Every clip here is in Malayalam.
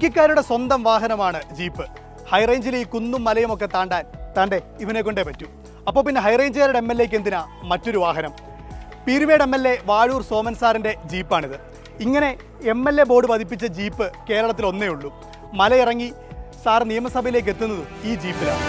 ഇടുക്കിക്കാരുടെ സ്വന്തം വാഹനമാണ് ജീപ്പ്. ഹൈറേഞ്ചിൽ ഈ കുന്നും മലയും ഒക്കെ താണ്ടേ ഇവനെ കൊണ്ടേ പറ്റൂ. അപ്പോൾ പിന്നെ ഹൈറേഞ്ചുകാരുടെ MLAക്ക് എന്തിനാ മറ്റൊരു വാഹനം? പീരുമേട് MLA വാഴൂർ സോമൻ സാറിൻ്റെ ജീപ്പാണിത്. ഇങ്ങനെ MLA ബോർഡ് പതിപ്പിച്ച ജീപ്പ് കേരളത്തിൽ ഒന്നേ ഉള്ളൂ. മലയിറങ്ങി സാർ നിയമസഭയിലേക്ക് എത്തുന്നതും ഈ ജീപ്പിലാണ്.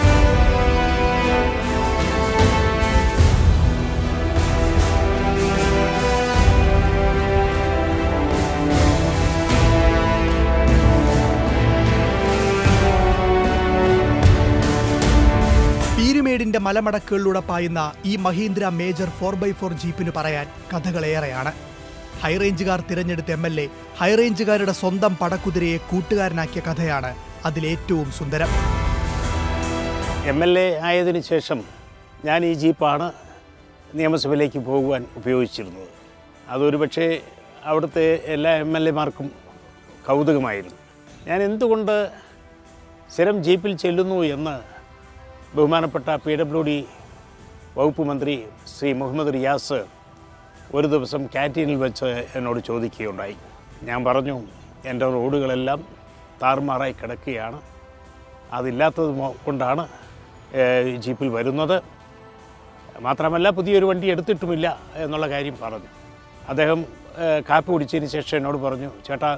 പീരുമേടിന്റെ മലമടക്കുകളിലൂടെ പായുന്ന ഈ മഹീന്ദ്ര മേജർ 4x4 ജീപ്പിന് പറയാൻ കഥകളേറെയാണ്. ഹൈറേഞ്ചുകാർ തിരഞ്ഞെടുത്ത MLA ഹൈറേഞ്ചുകാരുടെ സ്വന്തം പടക്കുതിരയെ കൂട്ടുകാരനാക്കിയ കഥയാണ് അതിലേറ്റവും സുന്ദരം. MLA ആയതിനു ശേഷം ഞാൻ ഈ ജീപ്പാണ് നിയമസഭയിലേക്ക് പോകുവാൻ ഉപയോഗിച്ചിരുന്നത്. അതൊരു പക്ഷേ അവിടുത്തെ എല്ലാ MLAമാർക്കും കൗതുകമായിരുന്നു. ഞാൻ എന്തുകൊണ്ട് സ്ഥിരം ജീപ്പിൽ ചെല്ലുന്നു എന്ന് ബഹുമാനപ്പെട്ട PWD വകുപ്പ് മന്ത്രി ശ്രീ മുഹമ്മദ് റിയാസ് ഒരു ദിവസം ക്യാൻറ്റീനിൽ വെച്ച് എന്നോട് ചോദിക്കുകയുണ്ടായി. ഞാൻ പറഞ്ഞു, എൻ്റെ റോഡുകളെല്ലാം താറുമാറായി കിടക്കുകയാണ്, അതില്ലാത്തത് കൊണ്ടാണ് ജീപ്പിൽ വരുന്നത്, മാത്രമല്ല പുതിയൊരു വണ്ടി എടുത്തിട്ടുമില്ല എന്നുള്ള കാര്യം പറഞ്ഞു. അദ്ദേഹം കാപ്പി കുടിച്ചതിന് ശേഷം എന്നോട് പറഞ്ഞു, ചേട്ടാ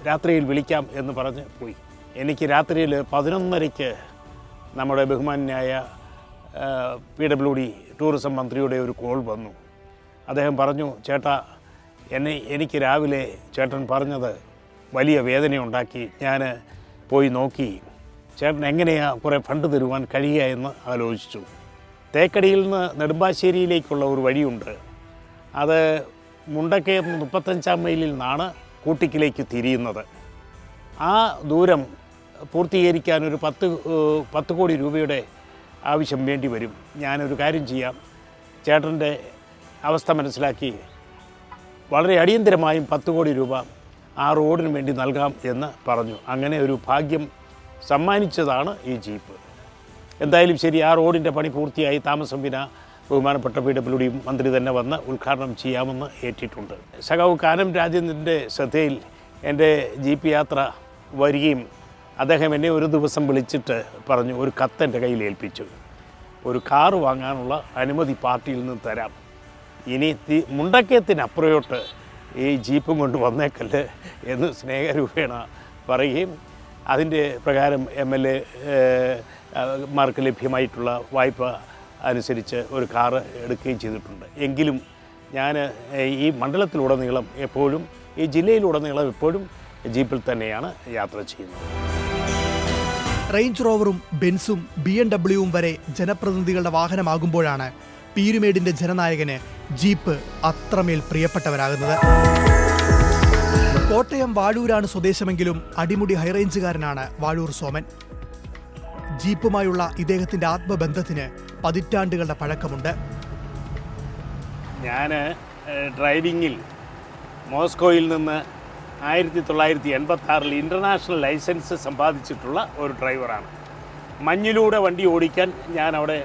രാത്രിയിൽ വിളിക്കാം എന്ന് പറഞ്ഞ് പോയി. എനിക്ക് രാത്രിയിൽ 11:30 നമ്മുടെ ബഹുമാന്യനായ PWD ടൂറിസം മന്ത്രിയുടെ ഒരു കോൾ വന്നു. അദ്ദേഹം പറഞ്ഞു, ചേട്ടാ എനിക്ക് രാവിലെ ചേട്ടൻ പറഞ്ഞത് വലിയ വേദനയുണ്ടാക്കി. ഞാൻ പോയി നോക്കി, ചേട്ടൻ എങ്ങനെയാണ് കുറേ ഫണ്ട് തരുവാൻ കഴിയുക എന്ന് ആലോചിച്ചു. തേക്കടിയിൽ നിന്ന് നെടുമ്പാശ്ശേരിയിലേക്കുള്ള ഒരു വഴിയുണ്ട്. അത് മുണ്ടക്കയം 35-ാം മൈലിൽ നിന്നാണ് കൂട്ടിക്കിലേക്ക് തിരിയുന്നത്. ആ ദൂരം പൂർത്തീകരിക്കാൻ ഒരു 10 കോടി രൂപയുടെ ആവശ്യം വേണ്ടി വരും. ഞാനൊരു കാര്യം ചെയ്യാം, ചേട്ടൻ്റെ അവസ്ഥ മനസ്സിലാക്കി വളരെ അടിയന്തരമായും 10 കോടി രൂപ ആ റോഡിന് വേണ്ടി നൽകാം എന്ന് പറഞ്ഞു. അങ്ങനെ ഒരു ഭാഗ്യം സമ്മാനിച്ചതാണ് ഈ ജീപ്പ്. എന്തായാലും ശരി, ആ റോഡിൻ്റെ പണി പൂർത്തിയായി. താമസം വിന ബഹുമാനപ്പെട്ട PWD മന്ത്രി തന്നെ വന്ന് ഉദ്ഘാടനം ചെയ്യാമെന്ന് ഏറ്റിട്ടുണ്ട്. സഖാവ് കാനം രാജേന്ദ്രൻ്റെ ശ്രദ്ധയിൽ എൻ്റെ ജീപ്പ് യാത്ര വരികയും അദ്ദേഹം എന്നെ ഒരു ദിവസം വിളിച്ചിട്ട് പറഞ്ഞു, ഒരു കത്ത് എൻ്റെ കയ്യിൽ ഏൽപ്പിച്ചു, ഒരു കാറ് വാങ്ങാനുള്ള അനുമതി പാർട്ടിയിൽ നിന്ന് തരാം, ഇനി മുണ്ടക്കയത്തിനപ്പുറയോട്ട് ഈ ജീപ്പും കൊണ്ട് വന്നേക്കല്ല് എന്ന് സ്നേഹരൂപേണ പറയുകയും അതിൻ്റെ പ്രകാരം MLA മാർക്ക് ലഭ്യമായിട്ടുള്ള വായ്പ അനുസരിച്ച് ഒരു കാറ് എടുക്കുകയും ചെയ്തിട്ടുണ്ട്. എങ്കിലും ഞാൻ ഈ മണ്ഡലത്തിലുടനീളം എപ്പോഴും, ഈ ജില്ലയിലുടനീളം എപ്പോഴും ജീപ്പിൽ തന്നെയാണ് യാത്ര ചെയ്യുന്നത്. റേഞ്ച് റോവറും ബെൻസും BMW വരെ ജനപ്രതിനിധികളുടെ വാഹനമാകുമ്പോഴാണ് പീരുമേടിന്റെ ജനനായകന് ജീപ്പ് അത്രമേൽ പ്രിയപ്പെട്ടവരാകുന്നത്. കോട്ടയം വാഴൂരാണ് സ്വദേശമെങ്കിലും അടിമുടി ഹൈറേഞ്ചുകാരനാണ് വാഴൂർ സോമൻ. ജീപ്പുമായുള്ള ഇദ്ദേഹത്തിന്റെ ആത്മബന്ധത്തിന് പതിറ്റാണ്ടുകളുടെ പഴക്കമുണ്ട്. ഞാൻ ഡ്രൈവിങ്ങിൽ മോസ്കോയിൽ നിന്ന് 1986 ഇൻ്റർനാഷണൽ ലൈസൻസ് സമ്പാദിച്ചിട്ടുള്ള ഒരു ഡ്രൈവറാണ്. മഞ്ഞിലൂടെ വണ്ടി ഓടിക്കാൻ ഞാൻ അവിടെ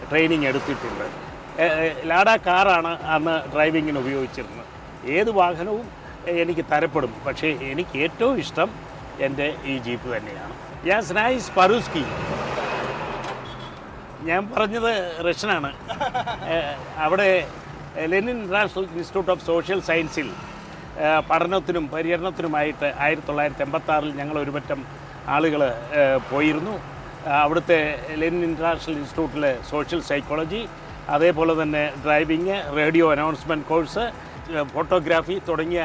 ട്രെയിനിങ് എടുത്തിട്ടുണ്ട്. ലാഡ കാറാണ് അന്ന് ഡ്രൈവിങ്ങിന് ഉപയോഗിച്ചിരുന്നത്. ഏത് വാഹനവും എനിക്ക് തരപ്പെടും, പക്ഷേ എനിക്ക് ഏറ്റവും ഇഷ്ടം എൻ്റെ ഈ ജീപ്പ് തന്നെയാണ്. ഞാൻ സ്നായിസ് പറുസ്കി, ഞാൻ പറഞ്ഞത് റഷ്യനാണ്. അവിടെ Lenin international institute of social സയൻസിൽ പഠനത്തിനും പര്യടനത്തിനുമായിട്ട് 1986 ഞങ്ങൾ ഒരു പറ്റം ആളുകൾ പോയിരുന്നു. അവിടുത്തെ ലെനിൻ ഇൻ്റർനാഷണൽ ഇൻസ്റ്റിറ്റ്യൂട്ടിലെ സോഷ്യൽ സൈക്കോളജി, അതേപോലെ തന്നെ driving, radio announcement course, photography തുടങ്ങിയ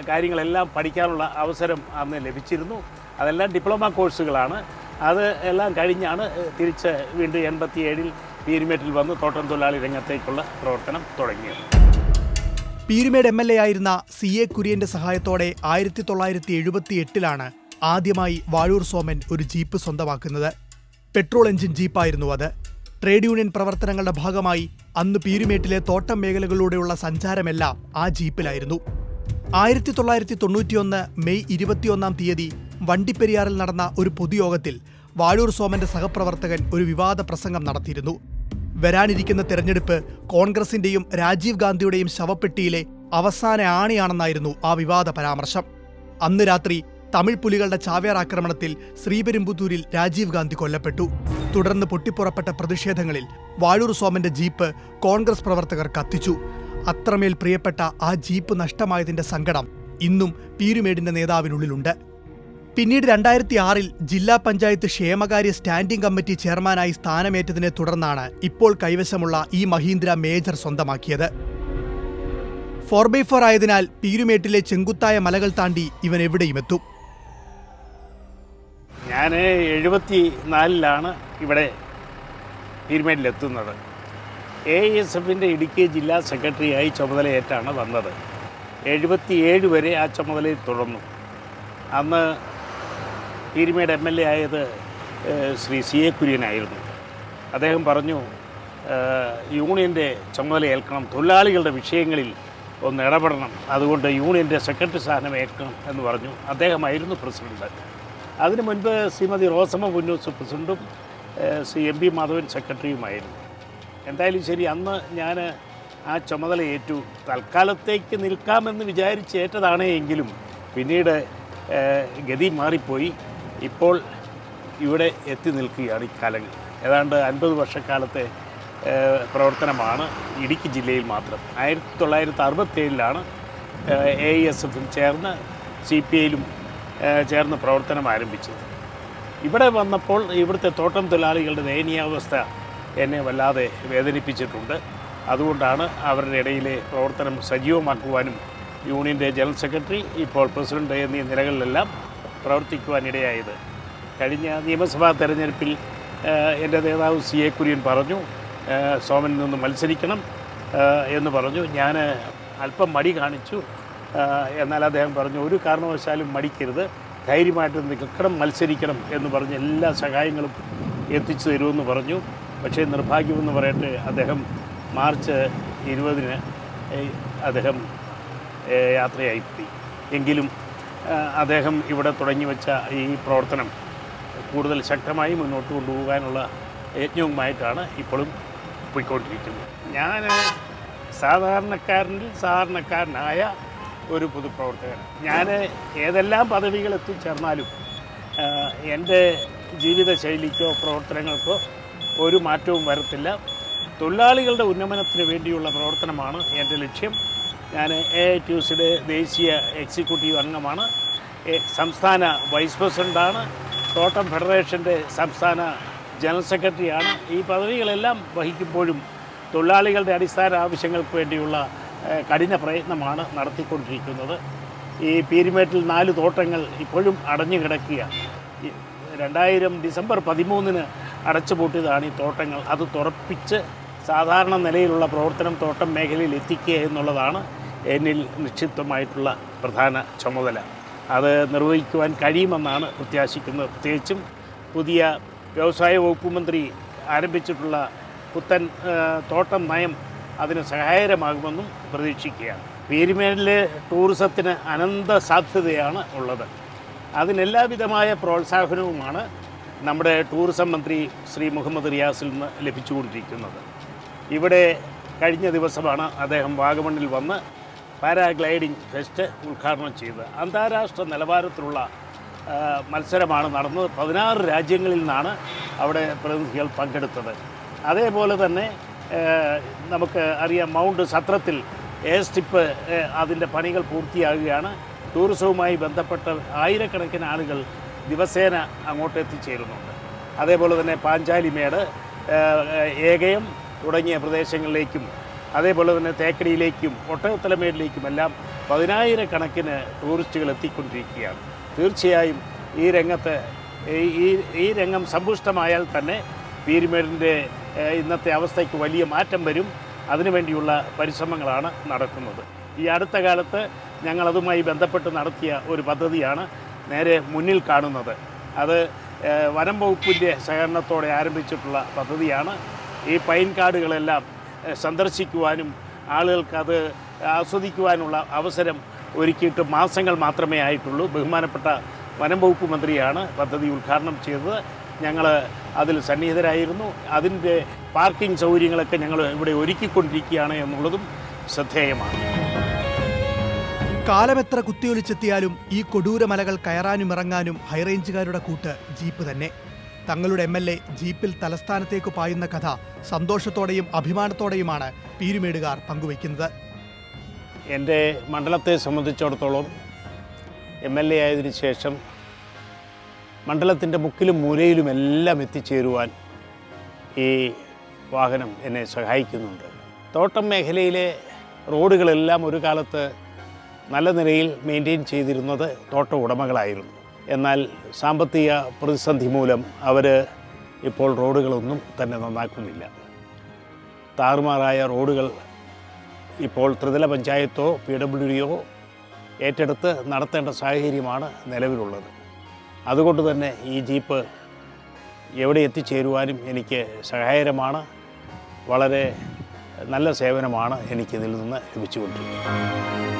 കാര്യങ്ങളെല്ലാം പഠിക്കാനുള്ള അവസരം അന്ന് ലഭിച്ചിരുന്നു. അതെല്ലാം ഡിപ്ലോമ കോഴ്സുകളാണ്. അത് എല്ലാം കഴിഞ്ഞാണ് തിരിച്ച് വീണ്ടും 87 പീരുമേട്ടിൽ വന്ന് തോട്ടം തൊഴിലാളി രംഗത്തേക്കുള്ള പ്രവർത്തനം തുടങ്ങിയത്. പീരുമേട് MLA ആയിരുന്ന CA കുര്യന്റെ സഹായത്തോടെ 1978 ആദ്യമായി വാഴൂർ സോമൻ ഒരു ജീപ്പ് സ്വന്തമാക്കുന്നത്. പെട്രോൾ എഞ്ചിൻ ജീപ്പായിരുന്നു അത്. ട്രേഡ് യൂണിയൻ പ്രവർത്തനങ്ങളുടെ ഭാഗമായി അന്ന് പീരുമേട്ടിലെ തോട്ടം മേഖലകളിലൂടെയുള്ള സഞ്ചാരമെല്ലാം ആ ജീപ്പിലായിരുന്നു. 1991 മെയ് 21-ാം തീയതി വണ്ടിപ്പെരിയാറിൽ നടന്ന ഒരു പൊതുയോഗത്തിൽ വാഴൂർ സോമന്റെ സഹപ്രവർത്തകൻ ഒരു വിവാദ പ്രസംഗം നടത്തിയിരുന്നു. വരാനിരിക്കുന്ന തെരഞ്ഞെടുപ്പ് കോൺഗ്രസിന്റെയും രാജീവ് ഗാന്ധിയുടെയും ശവപ്പെട്ടിയിലെ അവസാന ആണിയാണെന്നായിരുന്നു ആ വിവാദ പരാമർശം. അന്ന് രാത്രി തമിഴ് പുലികളുടെ ചാവേറാക്രമണത്തിൽ ശ്രീപെരുമ്പുത്തൂരിൽ രാജീവ് ഗാന്ധി കൊല്ലപ്പെട്ടു. തുടർന്ന് പൊട്ടിപ്പുറപ്പെട്ട പ്രതിഷേധങ്ങളിൽ വാഴൂർ സോമന്റെ ജീപ്പ് കോൺഗ്രസ് പ്രവർത്തകർ കത്തിച്ചു. അത്രമേൽ പ്രിയപ്പെട്ട ആ ജീപ്പ് നഷ്ടമായതിന്റെ സങ്കടം ഇന്നും പീരുമേടിന്റെ നേതാവിനുള്ളിലുണ്ട്. പിന്നീട് 2006 ജില്ലാ പഞ്ചായത്ത് ക്ഷേമകാര്യ സ്റ്റാൻഡിംഗ് കമ്മിറ്റി ചെയർമാനായി സ്ഥാനമേറ്റതിനെ തുടർന്നാണ് ഇപ്പോൾ കൈവശമുള്ള ഈ മഹീന്ദ്ര മേജർ സ്വന്തമാക്കിയത്. 4x4 ആയതിനാൽ പീരുമേട്ടിലെ ചെങ്കുത്തായ മലകൾ താണ്ടി ഇവൻ എവിടെയുമെത്തും. ഞാൻ 74 ഇവിടെ പീരുമേട്ടിലെത്തുന്നത്. AISFന്റെ ഇടുക്കി ജില്ലാ സെക്രട്ടറിയായി ചുമതലയേറ്റാണ് വന്നത്. 77 വരെ ആ ചുമതലയിൽ തുടർന്നു. അന്ന് പീരുമേട് MLA ആയത് ശ്രീ CA കുര്യനായിരുന്നു. അദ്ദേഹം പറഞ്ഞു, യൂണിയൻ്റെ ചുമതല ഏൽക്കണം, തൊഴിലാളികളുടെ വിഷയങ്ങളിൽ ഒന്ന് ഇടപെടണം, അതുകൊണ്ട് യൂണിയൻ്റെ സെക്രട്ടറി സ്ഥാനം ഏൽക്കണം എന്ന് പറഞ്ഞു. അദ്ദേഹമായിരുന്നു പ്രസിഡന്റ്. അതിനു മുൻപ് ശ്രീമതി റോസമ്മ പുന്നൂസ് പ്രസിഡന്റും ശ്രീ MB മാധവൻ സെക്രട്ടറിയുമായിരുന്നു. എന്തായാലും ശരി, അന്ന് ഞാൻ ആ ചുമതല ഏറ്റു. തൽക്കാലത്തേക്ക് നിൽക്കാമെന്ന് വിചാരിച്ചേറ്റതാണ് എങ്കിലും പിന്നീട് ഗതി മാറിപ്പോയി. ഇപ്പോൾ ഇവിടെ എത്തി നിൽക്കുകയാണ്. ഇക്കാലങ്ങൾ ഏതാണ്ട് 50 വർഷക്കാലത്തെ പ്രവർത്തനമാണ് ഇടുക്കി ജില്ലയിൽ മാത്രം. 1967 AISFിൽ ചേർന്ന് CPIയിലും ചേർന്ന് പ്രവർത്തനം ആരംഭിച്ചത്. ഇവിടെ വന്നപ്പോൾ ഇവിടുത്തെ തോട്ടം തൊഴിലാളികളുടെ ദയനീയാവസ്ഥ എന്നെ വല്ലാതെ വേദനിപ്പിച്ചിട്ടുണ്ട്. അതുകൊണ്ടാണ് അവരുടെ ഇടയിലെ പ്രവർത്തനം സജീവമാക്കുവാനും യൂണിയൻ്റെ ജനറൽ സെക്രട്ടറി, ഇപ്പോൾ പ്രസിഡന്റ് എന്നീ നിലകളിലെല്ലാം പ്രവർത്തിക്കുവാനിടയായത്. കഴിഞ്ഞ നിയമസഭാ തെരഞ്ഞെടുപ്പിൽ എൻ്റെ നേതാവ് CA കുര്യൻ പറഞ്ഞു, സോമനിൽ നിന്ന് മത്സരിക്കണം എന്ന് പറഞ്ഞു. ഞാൻ അല്പം മടി കാണിച്ചു. എന്നാൽ അദ്ദേഹം പറഞ്ഞു, ഒരു കാരണവശാലും മടിക്കരുത്, ധൈര്യമായിട്ട് നിൽക്കണം, മത്സരിക്കണം എന്ന് പറഞ്ഞ് എല്ലാ സഹായങ്ങളും എത്തിച്ചു തരുമെന്ന് പറഞ്ഞു. പക്ഷേ നിർഭാഗ്യമെന്ന് പറയട്ടെ, അദ്ദേഹം മാർച്ച് 20 അദ്ദേഹം യാത്രയായിപ്പോയി. എങ്കിലും അദ്ദേഹം ഇവിടെ തുടങ്ങി വെച്ച ഈ പ്രവർത്തനം കൂടുതൽ ശക്തമായി മുന്നോട്ട് കൊണ്ടുപോകാനുള്ള യജ്ഞവുമായിട്ടാണ് ഇപ്പോഴും പോയിക്കൊണ്ടിരിക്കുന്നത്. ഞാൻ സാധാരണക്കാരനായ ഒരു പൊതുപ്രവർത്തകൻ. ഞാൻ ഏതെല്ലാം പദവികൾ എത്തിച്ചേർന്നാലും എൻ്റെ ജീവിതശൈലിക്കോ പ്രവർത്തനങ്ങൾക്കോ ഒരു മാറ്റവും വരത്തില്ല. തൊഴിലാളികളുടെ ഉന്നമനത്തിന് വേണ്ടിയുള്ള പ്രവർത്തനമാണ് എൻ്റെ ലക്ഷ്യം. ഞാൻ AITUCയുടെ ദേശീയ എക്സിക്യൂട്ടീവ് അംഗമാണ്, സംസ്ഥാന വൈസ് പ്രസിഡൻ്റാണ്, തോട്ടം ഫെഡറേഷൻ്റെ സംസ്ഥാന ജനറൽ സെക്രട്ടറിയാണ്. ഈ പദവികളെല്ലാം വഹിക്കുമ്പോഴും തൊഴിലാളികളുടെ അടിസ്ഥാന ആവശ്യങ്ങൾക്ക് വേണ്ടിയുള്ള കഠിന പ്രയത്നമാണ് നടത്തിക്കൊണ്ടിരിക്കുന്നത്. ഈ പീരുമേട്ടിൽ 4 തോട്ടങ്ങൾ ഇപ്പോഴും അടഞ്ഞു കിടക്കുക. 2000 ഡിസംബർ 13 അടച്ചുപൂട്ടിയതാണ് ഈ തോട്ടങ്ങൾ. അത് തുറപ്പിച്ച് സാധാരണ നിലയിലുള്ള പ്രവർത്തനം തോട്ടം മേഖലയിൽ എത്തിക്കുക എന്നുള്ളതാണ് എന്നിൽ നിക്ഷിപ്തമായിട്ടുള്ള പ്രധാന ചുമതല. അത് നിർവഹിക്കുവാൻ കഴിയുമെന്നാണ് പ്രത്യാശിക്കുന്നത്. പ്രത്യേകിച്ചും പുതിയ വ്യവസായ വകുപ്പ് മന്ത്രി ആരംഭിച്ചിട്ടുള്ള പുത്തൻ തോട്ടം നയം അതിന് സഹായകരമാകുമെന്നും പ്രതീക്ഷിക്കുകയാണ്. പീരുമേടിലെ ടൂറിസത്തിന് അനന്ത സാധ്യതയാണ് ഉള്ളത്. അതിനെല്ലാവിധമായ പ്രോത്സാഹനവുമാണ് നമ്മുടെ ടൂറിസം മന്ത്രി ശ്രീ മുഹമ്മദ് റിയാസിൽ നിന്ന് ലഭിച്ചുകൊണ്ടിരിക്കുന്നത്. ഇവിടെ കഴിഞ്ഞ ദിവസമാണ് അദ്ദേഹം വാഗമണ്ണിൽ വന്ന് പാരാഗ്ലൈഡിംഗ് ഫെസ്റ്റ് ഉദ്ഘാടനം ചെയ്തത്. അന്താരാഷ്ട്ര നിലവാരത്തിലുള്ള മത്സരമാണ് നടന്നത്. 16 രാജ്യങ്ങളിൽ നിന്നാണ് അവിടെ പ്രതിനിധികൾ പങ്കെടുത്തത്. അതേപോലെ തന്നെ നമുക്ക് അറിയാം, മൗണ്ട് സത്രത്തിൽ എയർ സ്ട്രിപ്പ് അതിൻ്റെ പണികൾ പൂർത്തിയാകുകയാണ്. ടൂറിസവുമായി ബന്ധപ്പെട്ട ആയിരക്കണക്കിന് ആളുകൾ ദിവസേന അങ്ങോട്ട് എത്തിച്ചേരുന്നുണ്ട്. അതേപോലെ തന്നെ പാഞ്ചാലിമേട്, ഏകയം തുടങ്ങിയ പ്രദേശങ്ങളിലേക്കും അതേപോലെ തന്നെ തേക്കടിയിലേക്കും ഒട്ടകത്തലമേടിലേക്കുമെല്ലാം 10,000 ടൂറിസ്റ്റുകൾ എത്തിക്കൊണ്ടിരിക്കുകയാണ്. തീർച്ചയായും ഈ രംഗം സമ്പുഷ്ടമായാൽ തന്നെ പീരുമേടിൻ്റെ ഇന്നത്തെ അവസ്ഥയ്ക്ക് വലിയ മാറ്റം വരും. അതിനുവേണ്ടിയുള്ള പരിശ്രമങ്ങളാണ് നടക്കുന്നത്. ഈ അടുത്ത കാലത്ത് ഞങ്ങളതുമായി ബന്ധപ്പെട്ട് നടത്തിയ ഒരു പദ്ധതിയാണ് നേരെ മുന്നിൽ കാണുന്നത്. അത് വനം വകുപ്പിൻ്റെ സഹകരണത്തോടെ ആരംഭിച്ചിട്ടുള്ള പദ്ധതിയാണ്. ഈ പൈൻ കാടുകളെല്ലാം സന്ദർശിക്കുവാനും ആളുകൾക്കത് ആസ്വദിക്കുവാനുള്ള അവസരം ഒരുക്കിയിട്ട് മാസങ്ങൾ മാത്രമേ ആയിട്ടുള്ളൂ. ബഹുമാനപ്പെട്ട വനം വകുപ്പ് മന്ത്രിയാണ് പദ്ധതി ഉദ്ഘാടനം ചെയ്തത്. ഞങ്ങൾ അതിൽ സന്നിഹിതരായിരുന്നു. അതിൻ്റെ പാർക്കിംഗ് സൗകര്യങ്ങളൊക്കെ ഞങ്ങൾ ഇവിടെ ഒരുക്കിക്കൊണ്ടിരിക്കുകയാണ് എന്നുള്ളതും ശ്രദ്ധേയമാണ്. കാലമെത്ര കുത്തിയൊലിച്ചെത്തിയാലും ഈ കൊടൂര മലകൾ കയറാനും ഇറങ്ങാനും ഹൈറേഞ്ചുകാരുടെ കൂട്ട് ജീപ്പ് തന്നെ. തങ്ങളുടെ MLA ജീപ്പിൽ തലസ്ഥാനത്തേക്ക് പായുന്ന കഥ സന്തോഷത്തോടെയും അഭിമാനത്തോടെയുമാണ് പീരുമേടുകാർ പങ്കുവയ്ക്കുന്നത്. എൻ്റെ മണ്ഡലത്തെ സംബന്ധിച്ചിടത്തോളം MLA ആയതിനു ശേഷം മണ്ഡലത്തിൻ്റെ മുക്കിലും മൂലയിലുമെല്ലാം എത്തിച്ചേരുവാൻ ഈ വാഹനം എന്നെ സഹായിക്കുന്നുണ്ട്. തോട്ടം മേഖലയിലെ റോഡുകളെല്ലാം ഒരു കാലത്ത് നല്ല നിലയിൽ മെയിൻറ്റെയിൻ ചെയ്തിരുന്നത് തോട്ട ഉടമകളായിരുന്നു. എന്നാൽ സാമ്പത്തിക പ്രതിസന്ധി മൂലം അവർ ഇപ്പോൾ റോഡുകളൊന്നും തന്നെ നന്നാക്കുന്നില്ല. താറുമാറായ റോഡുകൾ ഇപ്പോൾ ത്രിതല പഞ്ചായത്തോ PWDയോ ഏറ്റെടുത്ത് നടത്തേണ്ട സാഹചര്യമാണ് നിലവിലുള്ളത്. അതുകൊണ്ട് തന്നെ ഈ ജീപ്പ് എവിടെ എത്തിച്ചേരുവാനും എനിക്ക് സഹായകരമാണ്. വളരെ നല്ല സേവനമാണ് എനിക്കിതിൽ നിന്ന് ലഭിച്ചുകൊണ്ടിരിക്കുന്നത്.